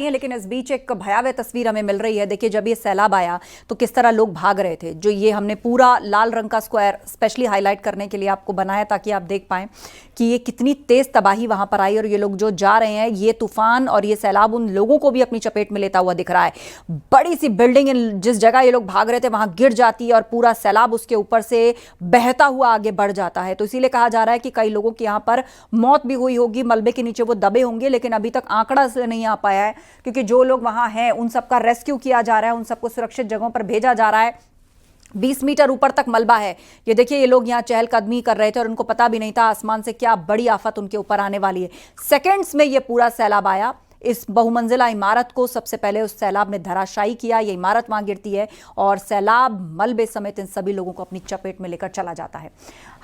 है, लेकिन इस बीच एक भयावह तस्वीर हमें मिल रही है। देखिए, जब ये सैलाब आया तो किस तरह लोग भाग रहे थे। जो ये हमने पूरा लाल रंग का स्क्वायर स्पेशली हाईलाइट करने के लिए आपको बनाया ताकि आप देख पाएं कि ये कितनी तेज तबाही वहां पर आई। और ये लोग जो जा रहे हैं, ये तूफान और ये सैलाब उन लोगों को भी अपनी चपेट में लेता हुआ दिख रहा है। बड़ी सी बिल्डिंग जिस जगह ये लोग भाग रहे थे वहां गिर जाती है और पूरा सैलाब उसके ऊपर से बहता हुआ आगे बढ़ जाता है। तो इसीलिए कहा जा रहा है कि कई लोगों की यहां पर मौत भी हुई होगी, मलबे के नीचे वो दबे होंगे, लेकिन अभी तक आंकड़ा से नहीं आ पाया है क्योंकि जो लोग वहां हैं उन सबका रेस्क्यू किया जा रहा है, उन सबको सुरक्षित जगहों पर भेजा जा रहा है। 20 मीटर ऊपर तक मलबा है। ये देखिए, ये लोग यहाँ चहलकदमी कर रहे थे और उनको पता भी नहीं था आसमान से क्या बड़ी आफत उनके ऊपर आने वाली है। सेकंड्स में ये पूरा सैलाब आया। इस बहुमंजिला इमारत को सबसे पहले उस सैलाब ने धराशायी किया। ये इमारत वहां गिरती है और सैलाब मलबे समेत इन सभी लोगों को अपनी चपेट में लेकर चला जाता है।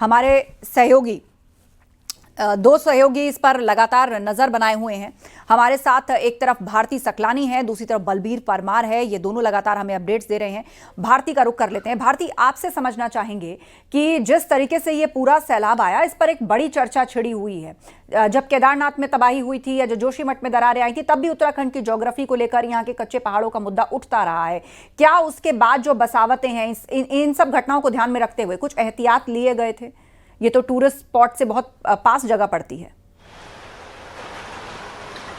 हमारे सहयोगी दो सहयोगी इस पर लगातार नजर बनाए हुए हैं। हमारे साथ एक तरफ भारती सकलानी है, दूसरी तरफ बलबीर परमार है। ये दोनों लगातार हमें अपडेट्स दे रहे हैं। भारती का रुख कर लेते हैं। भारती, आपसे समझना चाहेंगे कि जिस तरीके से ये पूरा सैलाब आया, इस पर एक बड़ी चर्चा छिड़ी हुई है। जब केदारनाथ में तबाही हुई थी या जो जोशीमठ में दरारें आई थी, तब भी उत्तराखंड की ज्योग्राफी को लेकर यहाँ के कच्चे पहाड़ों का मुद्दा उठता रहा है। क्या उसके बाद जो बसावटें हैं, इन सब घटनाओं को ध्यान में रखते हुए कुछ एहतियात लिए गए थे? ये तो टूरिस्ट स्पॉट से बहुत पास जगह पड़ती है।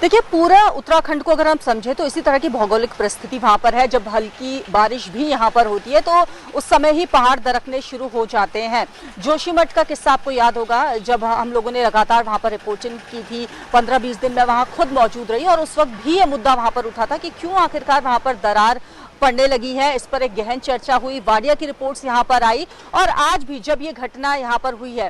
देखिए, पूरा उत्तराखंड को अगर हम समझे तो इसी तरह की भौगोलिक परिस्थिति वहां पर है। जब हल्की बारिश भी यहां पर होती है तो उस समय ही पहाड़ दरकने शुरू हो जाते हैं। जोशीमठ का किस्सा आपको याद होगा, जब हम लोगों ने लगातार वहां पर रिपोर्टिंग की थी। 15-20 दिन में वहां खुद मौजूद रही और उस वक्त भी ये मुद्दा वहां पर उठा था कि क्यों आखिरकार वहां पर दरार पड़ने लगी है। इस पर एक गहन चर्चा हुई, वाडिया की रिपोर्ट्स यहाँ पर आई और आज भी जब ये घटना यहाँ पर हुई है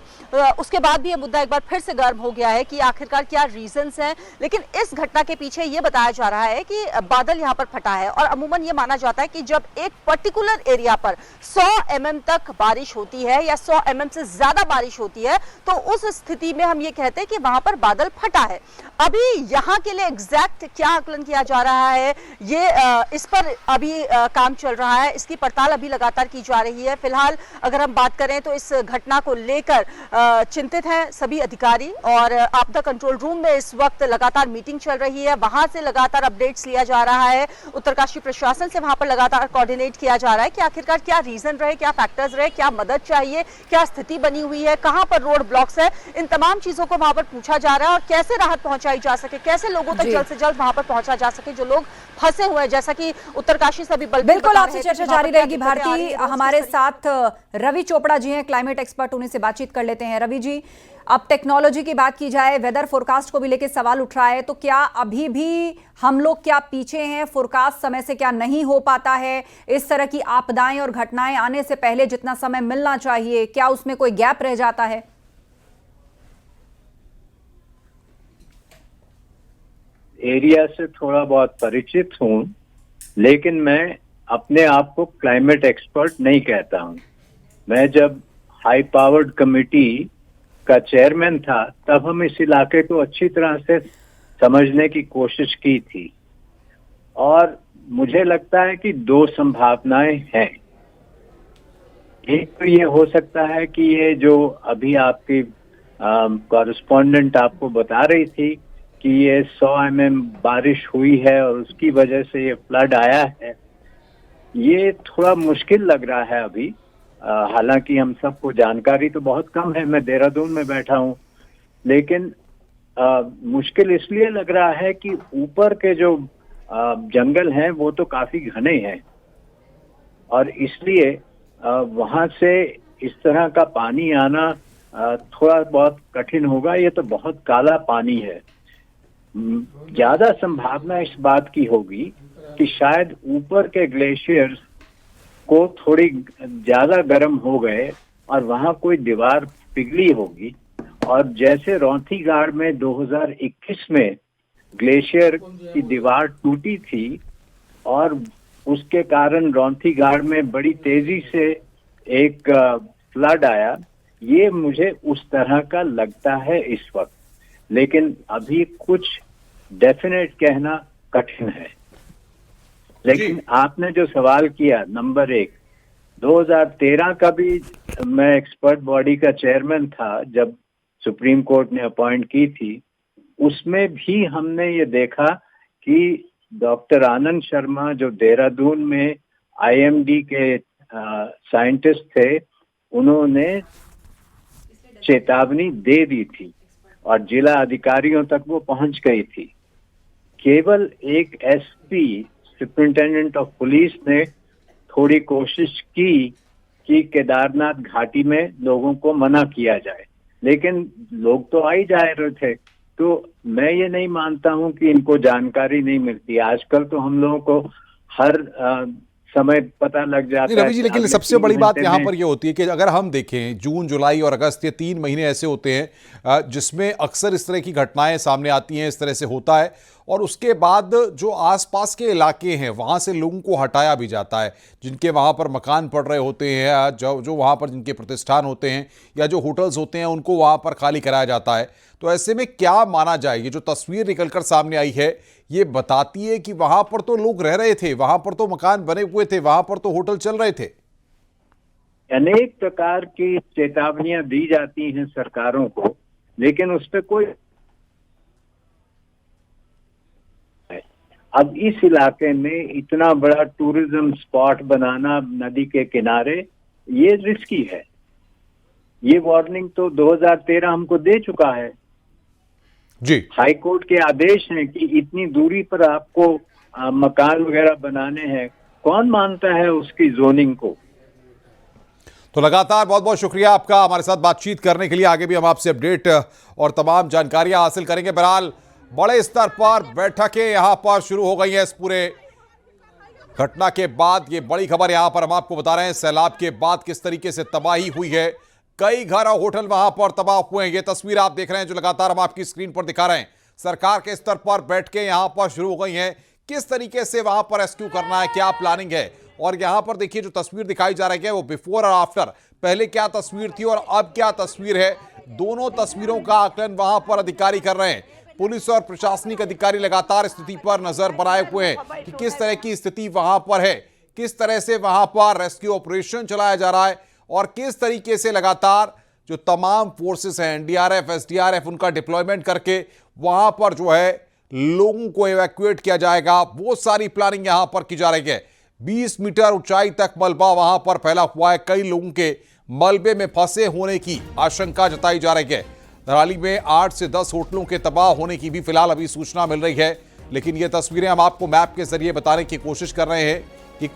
उसके बाद भी ये मुद्दा एक बार फिर से गर्म हो गया है कि आखिरकार क्या रीजंस हैं। लेकिन इस घटना के पीछे ये बताया जा रहा है कि बादल यहाँ पर फटा है और अमूमन ये माना जाता है कि जब एक पर्टिकुलर एरिया पर 100 mm तक बारिश होती है या 100 mm से ज्यादा बारिश होती है तो उस स्थिति में हम ये कहते हैं कि वहां पर बादल फटा है। अभी यहाँ के लिए एग्जैक्ट क्या आकलन किया जा रहा है, ये इस पर अभी काम चल रहा है। इसकी पड़ताल अभी लगातार की जा रही है। फिलहाल अगर हम बात करें तो इस घटना को लेकर चिंतित हैं सभी अधिकारी और आपदा कंट्रोल रूम में इस वक्त लगातार मीटिंग चल रही है। वहां से लगातार अपडेट्स लिया जा रहा है। उत्तरकाशी प्रशासन से वहां पर लगातार कोऑर्डिनेट किया जा रहा है कि आखिरकार क्या रीजन रहे, क्या फैक्टर्स रहे, क्या मदद चाहिए, क्या स्थिति बनी हुई है, कहां पर रोड ब्लॉक्स है। इन तमाम चीजों को वहां पर पूछा जा रहा है और कैसे राहत पहुंचाई जा सके, कैसे लोगों तक जल्द से जल्द वहां पर पहुंचा जा सके जो लोग फंसे हुए हैं। जैसा कि उत्तरकाशी से भी बिल्कुल आपसे चर्चा जारी रहेगी। भारती, हमारे साथ रवि चोपड़ा जी हैं, क्लाइमेट एक्सपर्ट, उन्हीं से बातचीत कर लेते हैं। रवि जी, अब टेक्नोलॉजी की बात की जाए, वेदर फोरकास्ट को भी लेकर सवाल उठ रहा है, तो क्या अभी भी हम लोग क्या पीछे हैं? फोरकास्ट समय से क्या नहीं हो पाता है? इस तरह की आपदाएं और घटनाएं आने से पहले जितना समय मिलना चाहिए, क्या उसमें कोई गैप रह जाता है? एरिया से थोड़ा बहुत परिचित हूं, लेकिन मैं अपने आप को क्लाइमेट एक्सपर्ट नहीं कहता हूं। मैं जब हाई पावर्ड कमेटी का चेयरमैन था तब हम इस इलाके को अच्छी तरह से समझने की कोशिश की थी और मुझे लगता है कि दो संभावनाएं हैं। एक तो ये हो सकता है कि ये जो अभी आपकी कॉरेस्पॉन्डेंट आपको बता रही थी कि ये 100 mm बारिश हुई है और उसकी वजह से ये फ्लड आया है, ये थोड़ा मुश्किल लग रहा है अभी। हालांकि हम सबको जानकारी तो बहुत कम है, मैं देहरादून में बैठा हूँ, लेकिन मुश्किल इसलिए लग रहा है कि ऊपर के जो जंगल हैं वो तो काफी घने हैं और इसलिए वहां से इस तरह का पानी आना थोड़ा बहुत कठिन होगा। ये तो बहुत काला पानी है। ज्यादा संभावना इस बात की होगी कि शायद ऊपर के ग्लेशियर्स को थोड़ी ज्यादा गर्म हो गए और वहां कोई दीवार पिघली होगी और जैसे रौंथीगाड़ में 2021 में ग्लेशियर की दीवार टूटी थी और उसके कारण रौंथीगाड़ में बड़ी तेजी से एक फ्लड आया, ये मुझे उस तरह का लगता है इस वक्त, लेकिन अभी कुछ डेफिनेट कहना कठिन है। लेकिन आपने जो सवाल किया, नंबर 1, 2013 का भी मैं एक्सपर्ट बॉडी का चेयरमैन था जब सुप्रीम कोर्ट ने अपॉइंट की थी। उसमें भी हमने ये देखा कि डॉक्टर आनंद शर्मा जो देहरादून में आईएमडी के साइंटिस्ट थे, उन्होंने चेतावनी दे दी थी और जिला अधिकारियों तक वो पहुंच गई थी। केवल एक एसपी, सुपरिंटेंडेंट ऑफ पुलिस ने थोड़ी कोशिश की कि केदारनाथ घाटी में लोगों को मना किया जाए, लेकिन लोग तो आ ही जा रहे थे। तो मैं ये नहीं मानता हूं कि इनको जानकारी नहीं मिलती। आजकल तो हम लोगों को हर समय पता लग जाता है। रवि जी, लेकिन सबसे बड़ी बात यहाँ पर ये होती है कि अगर हम देखें जून, जुलाई और अगस्त, ये 3 महीने ऐसे होते हैं जिसमें अक्सर इस तरह की घटनाएं सामने आती हैं, इस तरह से होता है, और उसके बाद जो आसपास के इलाके हैं वहाँ से लोगों को हटाया भी जाता है, जिनके वहाँ पर मकान पड़ रहे होते हैं, जो वहाँ पर जिनके प्रतिष्ठान होते हैं या जो होटल्स होते हैं उनको वहाँ पर खाली कराया जाता है। तो ऐसे में क्या माना जाए, ये जो तस्वीर निकलकर सामने आई है ये बताती है कि वहाँ पर तो लोग रह रहे थे, वहाँ पर तो मकान बने हुए थे, वहाँ पर तो होटल चल रहे थे। अनेक प्रकार की चेतावनियां दी जाती हैं सरकारों को, लेकिन उस पर कोई, अब इस इलाके में इतना बड़ा टूरिज्म स्पॉट बनाना नदी के किनारे, ये रिस्की है। ये वार्निंग तो 2013 हमको दे चुका है जी। हाई कोर्ट के आदेश हैं कि इतनी दूरी पर आपको मकान वगैरह बनाने हैं। कौन मानता है उसकी जोनिंग को? तो लगातार बहुत बहुत शुक्रिया आपका हमारे साथ बातचीत करने के लिए। आगे भी हम आपसे अपडेट और तमाम जानकारियां हासिल करेंगे। बहरहाल बड़े स्तर पर बैठकें यहां पर शुरू हो गई हैं इस पूरे घटना के बाद। ये बड़ी खबर यहां पर हम आपको बता रहे हैं, सैलाब के बाद किस तरीके से तबाही हुई है। कई घर और होटल वहां पर तबाह हुए हैं। ये तस्वीर आप देख रहे हैं जो लगातार हम आपकी स्क्रीन पर दिखा रहे हैं। सरकार के स्तर पर बैठकें यहां पर शुरू हो गई हैं, किस तरीके से वहां पर रेस्क्यू करना है, क्या प्लानिंग है। और यहां पर देखिए जो तस्वीर दिखाई जा रही है वो बिफोर और आफ्टर, पहले क्या तस्वीर थी और अब क्या तस्वीर है, दोनों तस्वीरों का आकलन वहां पर अधिकारी कर रहे हैं। पुलिस और प्रशासनिक अधिकारी लगातार स्थिति पर नजर बनाए हुए हैं कि किस तरह की स्थिति वहां पर है, किस तरह से वहां पर रेस्क्यू ऑपरेशन चलाया जा रहा है और किस तरीके से लगातार जो तमाम फोर्सेस हैं, एनडीआरएफ, एसडीआरएफ, उनका डिप्लॉयमेंट करके वहां पर जो है लोगों को इवैक्यूएट किया जाएगा, वो सारी प्लानिंग यहां पर की जा रही है। 20 मीटर ऊंचाई तक मलबा वहां पर फैला हुआ है। कई लोगों के मलबे में फंसे होने की आशंका जताई जा रही है। धराली में 8 से 10 होटलों के तबाह होने की भी फिलहाल अभी सूचना मिल रही है, लेकिन ये तस्वीरें हम आपको मैप के जरिए बताने की कोशिश कर रहे हैं कि